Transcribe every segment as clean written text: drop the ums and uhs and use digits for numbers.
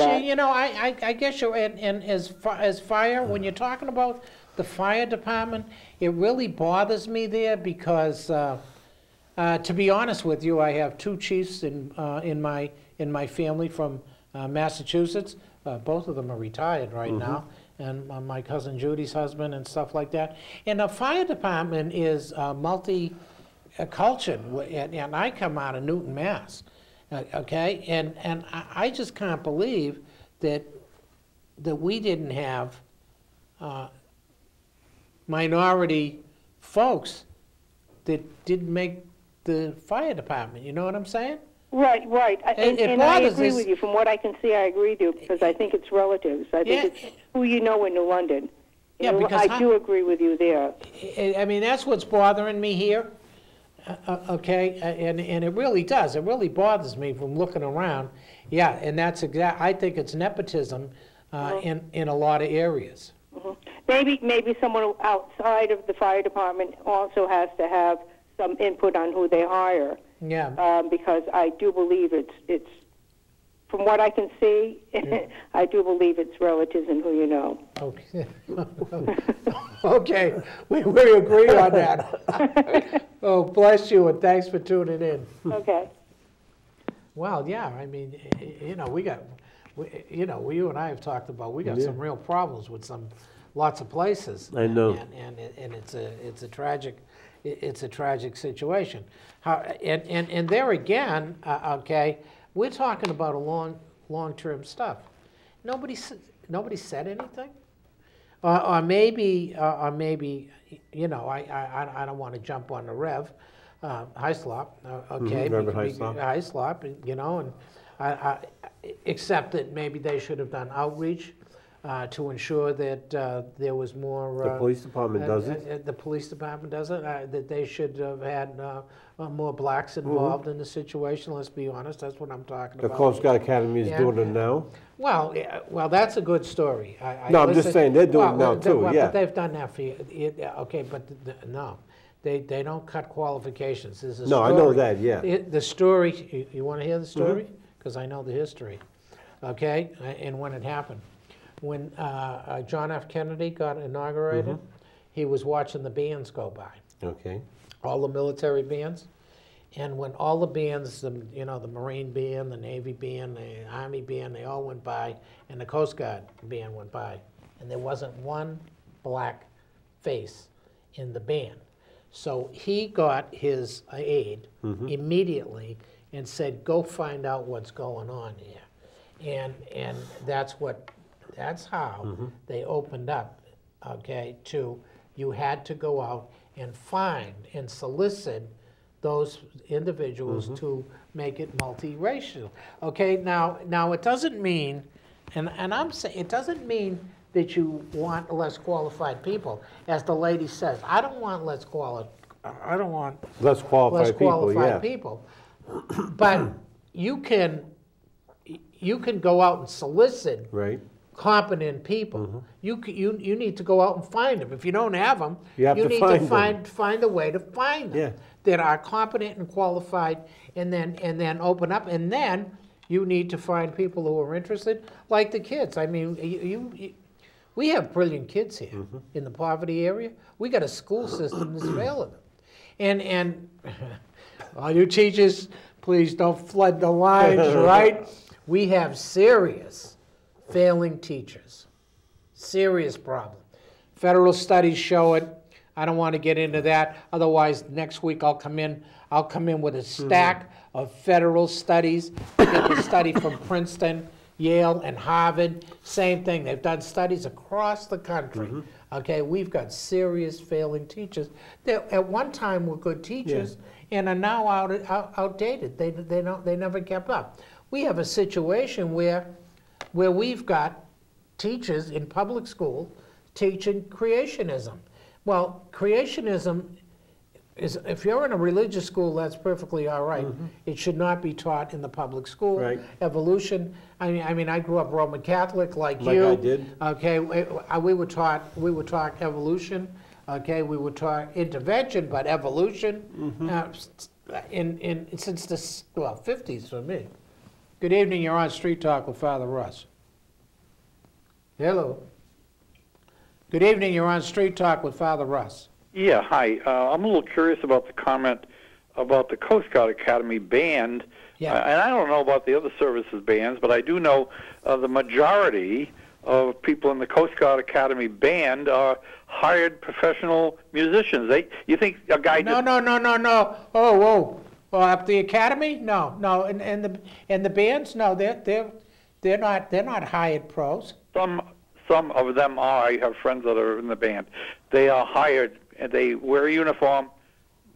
You know, I guess you're in as fire, when you're talking about the fire department, it really bothers me there because, to be honest with you, I have two chiefs in my family from Massachusetts. Both of them are retired right now, and my cousin Judy's husband and stuff like that. And the fire department is multi-cultured, and I come out of Newton, Mass. Okay, and I just can't believe that we didn't have minority folks that didn't make the fire department. You know what I'm saying? Right, right. And I agree with you. From what I can see, I agree with you because I think it's relatives. I think it's who you know in New London. Because I do agree with you there. I mean, that's what's bothering me here. Okay, and it really does. It really bothers me from looking around. Yeah, and that's I think it's nepotism in a lot of areas. Maybe someone outside of the fire department also has to have some input on who they hire. Yeah. Because I do believe it's from what I can see, I do believe it's relatives and who you know. Okay. Okay, we agree on that. Oh, bless you, and thanks for tuning in. Okay. Well, yeah, I mean, you know, you and I have talked about, we got some real problems with lots of places. I know. And it's a tragic situation. And there again, okay, we're talking about a long-term stuff. Nobody said anything, or maybe, you know, I don't want to jump on the Rev Hyslop, okay, Reverend Hyslop. Hyslop, you know, and I except that maybe they should have done outreach to ensure that there was more. The police department does it. The police department does it. That they should have had more blacks involved in the situation. Let's be honest. That's what I'm talking about. The Coast Guard Academy is doing it now. Well, well, that's a good story. I'm just saying they're doing it now too. But they've done that for you. Okay, but no. They don't cut qualifications. There's a story. I know that, yeah. The story, you want to hear the story? Because I know the history, okay, and when it happened. When John F. Kennedy got inaugurated, he was watching the bands go by. Okay. All the military bands. And when all the bands, you know, the Marine band, the Navy band, the Army band, they all went by, and the Coast Guard band went by. And there wasn't one black face in the band. So he got his aide immediately and said, go find out what's going on here. And that's how they opened up, okay, you had to go out and find and solicit those individuals to make it multiracial. Okay, now it doesn't mean, and I'm saying, it doesn't mean that you want less qualified people. As the lady says, I don't want less qualified people. But you can go out and solicit competent people. You need to go out and find them. If you don't have them, you need to find a way to find them that are competent and qualified, and then open up. And then you need to find people who are interested, like the kids. I mean, we have brilliant kids here in the poverty area. We got a school system that's failing them. And all you teachers, please don't flood the lines, right? We have serious failing teachers. Serious problem. Federal studies show it. I don't want to get into that. Otherwise, next week I'll come in with a stack of federal studies. I get the study from Princeton, Yale, and Harvard. Same thing. They've done studies across the country. Okay, we've got serious failing teachers that at one time were good teachers and are now outdated. They never kept up. We have a situation where we've got teachers in public school teaching creationism. Well, creationism is, if you're in a religious school, that's perfectly all right. It should not be taught in the public school. Right. Evolution. I mean, I grew up Roman Catholic, like you. I did. Okay, we were taught evolution. Okay, we were taught intervention, but evolution since the 50s for me. Good evening. You're on Street Talk with Father Russ. Hello. Good evening. You're on Street Talk with Father Russ. Yeah, hi. I'm a little curious about the comment about the Coast Guard Academy band. Yeah. And I don't know about the other services bands, but I do know the majority of people in the Coast Guard Academy band are hired professional musicians. You think a guy No. Oh, whoa. Well, at the academy? No. And the bands? No, they're not hired pros. Some of them are. I have friends that are in the band. They are hired, and they wear a uniform.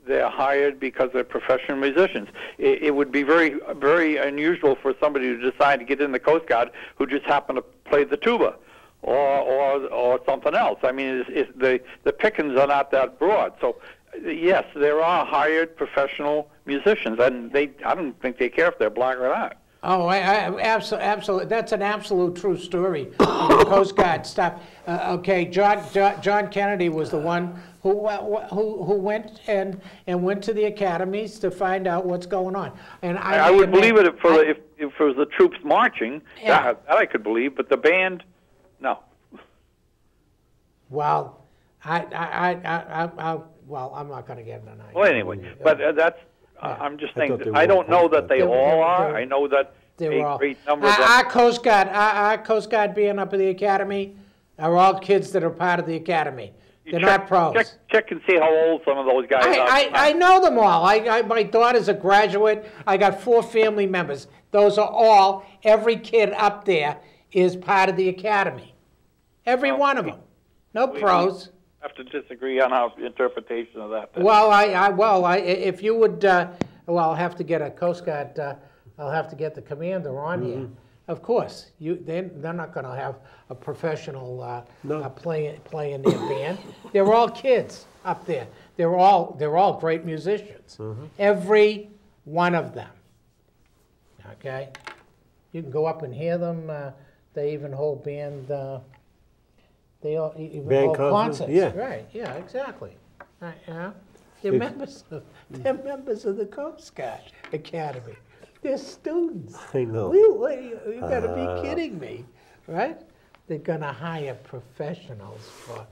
They're hired because they're professional musicians. It would be very, very unusual for somebody to decide to get in the Coast Guard who just happen to play the tuba or something else. I mean, the pickings are not that broad. So, yes, there are hired professional musicians, and I don't think they care if they're black or not. Oh, absolutely. That's an absolute true story. The Coast Guard stuff. Okay, John Kennedy was the one who went and went to the academies to find out what's going on. And I would believe it if it was the troops marching. Yeah. That I could believe, but the band, no. Well, I'm not going to get into that. Well, anyway, but that's. I'm just saying. I don't know that they all are. I know that a great number. Our Coast Guard being up at the academy are all kids that are part of the academy. They're not pros. Check and see how old some of those guys are. I know them all. My daughter's a graduate. I got 4 family members. Those are all. Every kid up there is part of the academy. Every one of them. No pros. Have to disagree on our interpretation of that. Well, if you would, I'll have to get a Coast Guard. I'll have to get the commander on here. Of course, they're not going to have a professional playing their band. They're all kids up there. They're all great musicians. Every one of them. Okay, you can go up and hear them. They even hold band. They all even hold concerts. Yeah. Right. Yeah. Exactly. Right. Yeah. They're members of the Coast Guard Academy. They're students. I know. You got to be kidding me, right? They're going to hire professionals for.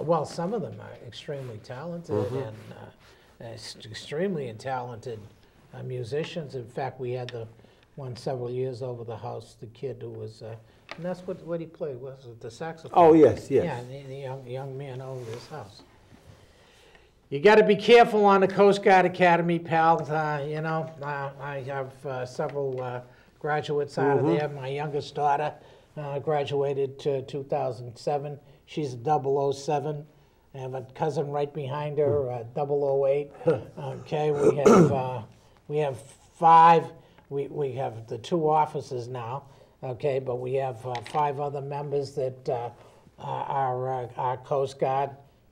Well, some of them are extremely talented and extremely talented musicians. In fact, we had the one several years over the house. The kid who was. And that's what he played, was it the saxophone? Oh, yes. Yeah, the young man over his house. You got to be careful on the Coast Guard Academy, pal. I have several graduates out of there. My youngest daughter graduated 2007. She's a 007. I have a cousin right behind her, 008. Okay, we have 5. We have the 2 officers now. Okay, but we have 5 other members that are our Coast Guard.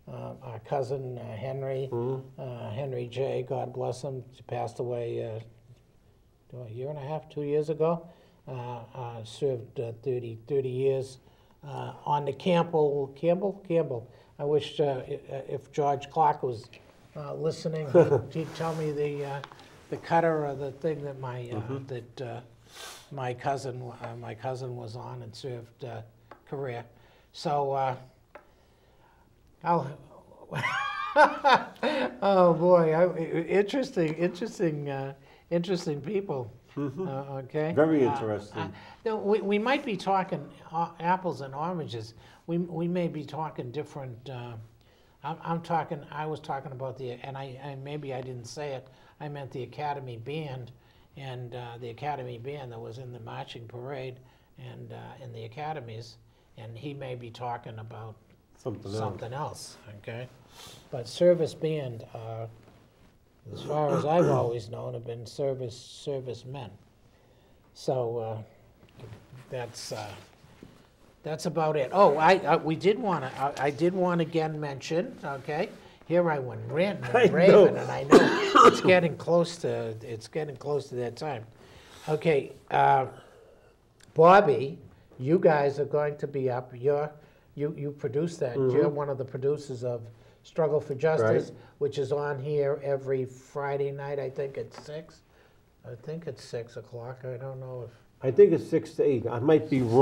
Our cousin Henry, Henry J., God bless him, he passed away a year and a half, 2 years ago. Served 30 years on the Campbell. I wish if George Clark was listening, he'd tell me the cutter or the thing that my cousin was on and served career. So oh boy, interesting people. Okay. Very interesting. We might be talking apples and oranges. We may be talking different. I was talking about and maybe I didn't say it. I meant the Academy Band. And the Academy Band that was in the marching parade and in the academies, and he may be talking about something else. Okay, but service band, as far as I've always known, have been servicemen. So that's about it. Oh, I did want to again mention. Okay. Here I went ranting and raving, and I know it's getting close to that time. Okay, Bobby, you guys are going to be up. You produced that. You're one of the producers of Struggle for Justice, which is on here every Friday night, I think at 6. I think it's 6 o'clock. I don't know if. I think it's 6 to 8. I might be wrong.